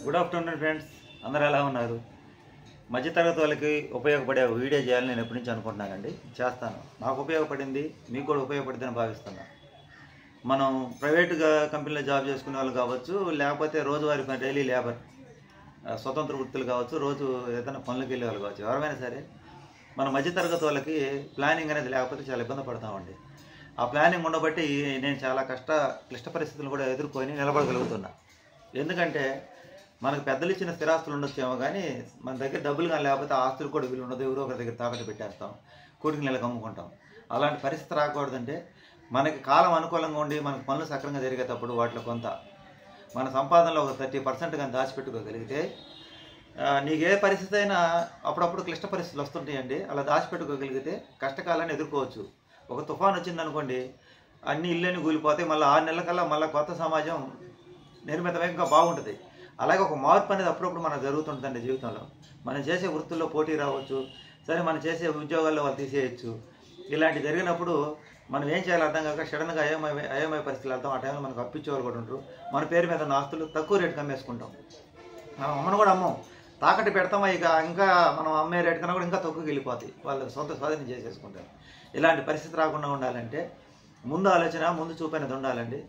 Good afternoon friends, అందరూ ఎలా ఉన్నారు? మధ్యతరగతి వాళ్ళకి ఉపయోగపడే వీడియో చేయాలని నేను ఎప్పటి నుంచి అనుకుంటున్నానండి. చేస్తాను. నాకు ఉపయోగపడింది, మీకు కూడా ఉపయోగపడుతుందని భావిస్తున్నాను. మనం ప్రైవేటుగా కంపెనీలో జాబ్ చేసుకునే వాళ్ళు కావచ్చు, లేకపోతే రోజువారీ డైలీ లేబర్ స్వతంత్ర వృత్తులు కావచ్చు, రోజు ఏదైనా పనులకు వెళ్ళే వాళ్ళు కావచ్చు, ఎవరైనా సరే మన మధ్యతరగతి వాళ్ళకి ప్లానింగ్ అనేది లేకపోతే చాలా ఇబ్బంది పడతామండి. ఆ ప్లానింగ్ ఉండబట్టి నేను చాలా క్లిష్ట పరిస్థితులు కూడా ఎదుర్కొని నిలబడగలుగుతున్నా. ఎందుకంటే మనకు పెద్దలు ఇచ్చిన స్థిరాస్తులు ఉండొచ్చేమో కానీ మన దగ్గర డబ్బులు కానీ లేకపోతే ఆస్తులు కూడా విలువ ఉండదు. ఎవరో ఒకరి దగ్గర తాకట్టు పెట్టేస్తాం, కూడికి నెలకు అమ్ముకుంటాం. అలాంటి పరిస్థితి రాకూడదంటే మనకి కాలం అనుకూలంగా ఉండి మనకు పనులు సక్రంగా జరిగేటప్పుడు వాటిలో కొంత మన సంపాదనలో ఒక 30% కానీ దాచిపెట్టుకోగలిగితే నీకు ఏ పరిస్థితి అయినా అప్పుడప్పుడు క్లిష్ట పరిస్థితులు వస్తుంటాయండి. అలా దాచిపెట్టుకోగలిగితే కష్టకాలాన్ని ఎదుర్కోవచ్చు. ఒక తుఫాన్ వచ్చిందనుకోండి, అన్ని ఇళ్ళని కూలిపోతాయి. మళ్ళీ 6 నెలల కల్లా మళ్ళీ కొత్త సమాజం నిర్మితమే ఇంకా బాగుంటుంది. అలాగే ఒక మార్పు అనేది అప్పుడప్పుడు మనకు జరుగుతుంటుందండి జీవితంలో. మనం చేసే వృత్తుల్లో పోటీ రావచ్చు, సరే మనం చేసే ఉద్యోగాల్లో వాళ్ళు తీసేయచ్చు. ఇలాంటి జరిగినప్పుడు మనం ఏం చేయాలో అర్థం కాక సడన్గా అయోమయ పరిస్థితులు వెళ్తాం. ఆ టైంలో మనకు అప్పించేవాళ్ళు కూడా ఉంటారు. మన పేరు మీద ఉన్న ఆస్తులు తక్కువ రేటుకి అమ్మేసుకుంటాం. మనం అమ్మను కూడా అమ్మం, తాకట్టు పెడతాం. ఇంకా మనం అమ్మే రేటు కన్నా కూడా ఇంకా తక్కువకి వెళ్ళిపోతాయి, వాళ్ళకి సొంత స్వాధీనం చేసేసుకుంటారు. ఇలాంటి పరిస్థితి రాకుండా ఉండాలంటే ముందు ఆలోచన, ముందు చూపు అనేది ఉండాలండి.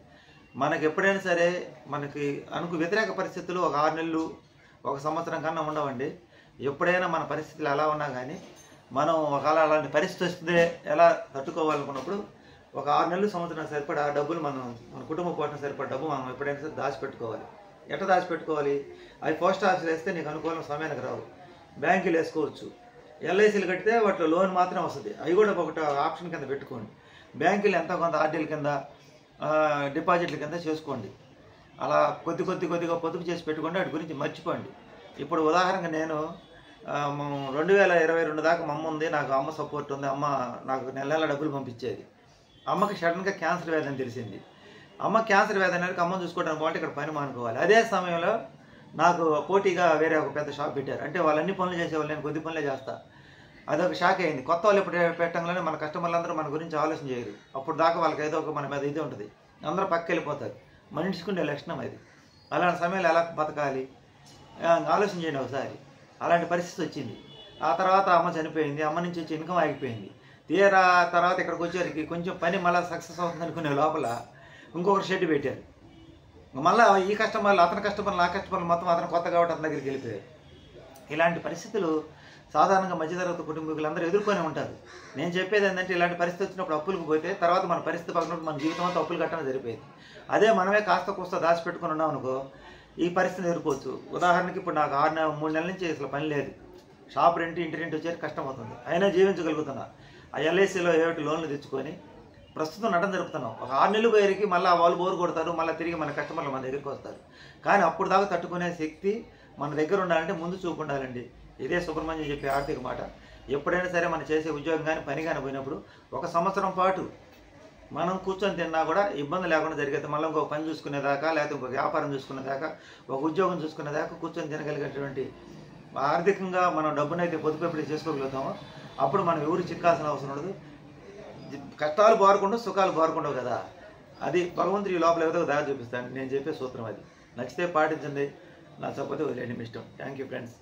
మనకి ఎప్పుడైనా సరే మనకి వ్యతిరేక పరిస్థితులు ఒక 6 నెలలు 1 సంవత్సరం కన్నా ఉండవండి. ఎప్పుడైనా మన పరిస్థితులు ఎలా ఉన్నా కానీ మనం ఒకవేళ అలాంటి పరిస్థితి వస్తే ఎలా తట్టుకోవాలనుకున్నప్పుడు ఒక 6 నెలలు సంవత్సరం సరిపడా డబ్బులు మన కుటుంబ పోషణ సరిపడా డబ్బు మనం ఎప్పుడైనా సరే దాచిపెట్టుకోవాలి. ఎట్లా దాచిపెట్టుకోవాలి? అవి పోస్ట్ ఆఫీసులు వేస్తే నీకు అనుకూలం సమయానికి రావు. బ్యాంకులు వేసుకోవచ్చు. ఎల్ఐసీలు కడితే వాటిలో లోన్ మాత్రం వస్తుంది. అవి కూడా ఒకటి ఆప్షన్ కింద పెట్టుకోండి. బ్యాంకులు ఎంతో కొంత ఆర్డీల కింద డిపాజిట్ల కింద చేసుకోండి. అలా కొద్దిగా పొదుపు చేసి పెట్టుకోండి. వాటి గురించి మర్చిపోండి. ఇప్పుడు ఉదాహరణగా నేను 2022 దాకా మా అమ్మ ఉంది. నాకు అమ్మ సపోర్ట్ ఉంది. అమ్మ నాకు నెల డబ్బులు పంపించేది. అమ్మకి సడన్గా క్యాన్సర్ వ్యాధి అని తెలిసింది. అమ్మ క్యాన్సర్ వ్యాధి అనేది అమ్మని చూసుకోవడానికి బాగుంటే ఇక్కడ పని మానుకోవాలి. అదే సమయంలో నాకు పోటీగా వేరే ఒక పెద్ద షాప్ పెట్టారు. అంటే వాళ్ళు అన్ని పనులు చేసేవాళ్ళు, నేను కొద్ది పనులే చేస్తా. అదొక షాక్ అయింది. కొత్త వాళ్ళు ఎప్పుడు పెట్టడంలోనే మన కస్టమర్లందరూ మన గురించి ఆలోచన చేయరు. అప్పుడు దాకా వాళ్ళకి ఏదో ఒక మన మీద ఇది ఉంటుంది. అందరూ పక్కకి వెళ్ళిపోతారు. మనిషికుండే లక్షణం అది. అలాంటి సమయంలో ఎలా బతకాలి ఆలోచన చేయండి ఒకసారి. అలాంటి పరిస్థితి వచ్చింది. ఆ తర్వాత అమ్మ చనిపోయింది. అమ్మ నుంచి వచ్చి ఇన్కమ్ ఆగిపోయింది. తీరా తర్వాత ఇక్కడికి వచ్చేసరికి కొంచెం పని మళ్ళీ సక్సెస్ అవుతుంది అనుకునే లోపల ఇంకొకరు షెడ్ పెట్టారు. మళ్ళీ ఈ కస్టమర్లు, అతని కస్టమర్లు, ఆ కస్టమర్లు మొత్తం అతను కొత్త కాబట్టి అతని దగ్గరికి వెళ్ళిపోయారు. ఇలాంటి పరిస్థితులు సాధారణంగా మధ్యతరగతి కుటుంబీకులందరూ ఎదుర్కొనే ఉంటారు. నేను చెప్పేది ఏంటంటే ఇలాంటి పరిస్థితి వచ్చినప్పుడు అప్పులకు పోతే తర్వాత మన పరిస్థితి పక్కనప్పుడు మన జీవితం అంతా అప్పులు కట్టడం జరిపోయింది. అదే మనమే కాస్త కూస్త దాచిపెట్టుకుని ఉన్నాం అనుకో, ఈ పరిస్థితిని ఎదుర్కోవచ్చు. ఉదాహరణకి ఇప్పుడు నాకు 3 నెలల నుంచి అసలు పని లేదు. షాప్ రెంట్, ఇంటి రెంట్ వచ్చేది కష్టం అవుతుంది. అయినా జీవించగలుగుతున్నా. ఆ ఎల్ఐసీలో ఏమిటి లోన్లు తెచ్చుకొని ప్రస్తుతం నటన జరుపుతున్నాం. ఒక 6 నెలలు పోయేరికి మళ్ళీ వాళ్ళు బోరు కొడతారు. మళ్ళీ తిరిగి మన కస్టమర్లు మన దగ్గరికి వస్తారు. కానీ అప్పుడు దాకా తట్టుకునే శక్తి మన దగ్గర ఉండాలంటే ముందు చూపు ఉండాలండి. ఇదే సుబ్రహ్మణ్యం చెప్పే ఆర్థిక మాట. ఎప్పుడైనా సరే మనం చేసే ఉద్యోగం కానీ పని కానీ పోయినప్పుడు 1 సంవత్సరం పాటు మనం కూర్చొని తిన్నా కూడా ఇబ్బంది లేకుండా జరిగేది. మళ్ళీ ఇంకొక పని చూసుకునేదాకా, లేకపోతే ఇంకొక వ్యాపారం చూసుకునేదాకా, ఒక ఉద్యోగం చూసుకునేదాకా కూర్చొని తినగలిగేటువంటి ఆర్థికంగా మనం డబ్బునైతే పొదుపు ఎప్పుడు చేసుకోగలుగుతామో అప్పుడు మనం ఎవరు చిక్కాల్సిన అవసరం ఉండదు. కష్టాలు బారుకుంటూ సుఖాలు బారుకుంటావు కదా. అది భగవంతుడు ఈ లోపల ఏదో దారి చూపిస్తాను. నేను చెప్పే సూత్రం అది. నచ్చితే పాటించండి, నచ్చకపోతే వదిలేండి, మీ ఇష్టం. Thank you friends.